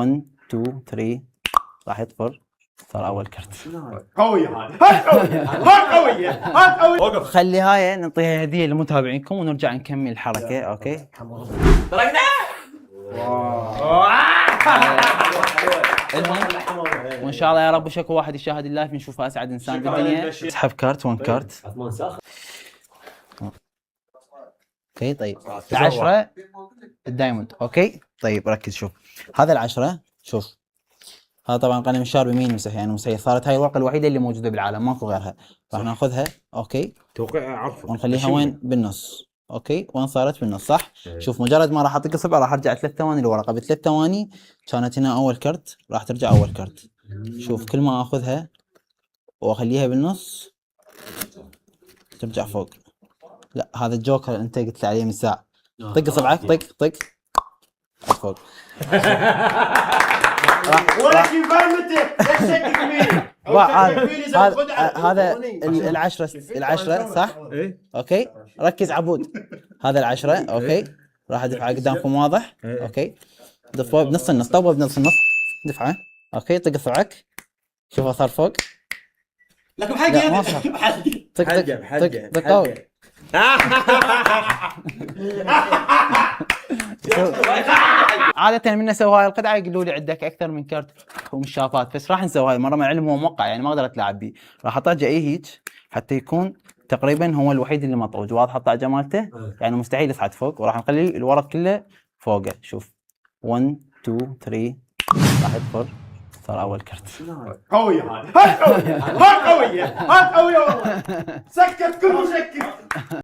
1 2 3 راح يطفر، صار اول كرت. قوية هاي قوية. وقف. خلي هاي نعطيها هديه لمتابعينكم ونرجع نكمل الحركه. اوكي وان شاء الله يا رب شكو واحد يشاهد اللايف نشوفه اسعد انسان بالدنيا. اسحب كارت 1 كارت. اوكي طيب 10 الدايموند. اوكي طيب ركز شوف هذا 10. شوف هذا طبعا قلم الشارب يمين مسح يعني مسير، صارت هاي الورقه الوحيده اللي موجوده بالعالم ماكو غيرها، راح ناخذها. اوكي توقيع عرفه ونخليها وين؟ بالنص. اوكي وين صارت؟ بالنص صح. شوف مجرد ما راح اطق اصبع راح ارجع 3 ثواني الورقه، ب3 ثواني كانت هنا اول كرت راح ترجع اول كرت. شوف كل ما اخذها واخليها بالنص ترجع فوق. لا هذا الجوكر انت قلت لي عليه من ساعه. طق اصبعك طق طق فوق. ولكن فهمتك ايش مين؟ هذا العشرة صح؟ اوكي ركز عبود. هذا 10. اوكي راح ادفعه قدامكم واضح. اوكي دفعه بنص النص، طوبه بنص النص دفعه. اوكي طق اصبعك شوفه صار فوق. لكن بحلقه طق طق طق طق. عادة من نسوي هاي القطعة يقولوا لي عندك أكثر من كرت ومشافات، بس راح نسوي هاي مرة مع العلم هو موقع يعني ما أقدر أتلاعب بيه، راح أطقه هيك حتى يكون تقريبا هو الوحيد اللي مطروج. واضحة الطاقة مالته يعني مستحيل يصعد فوق، وراح نخلي الورق كله فوقه. شوف 1 2 3 راح يطفر، صار أول كرت. قوية هاي قوية والله. سكت كل مشكك.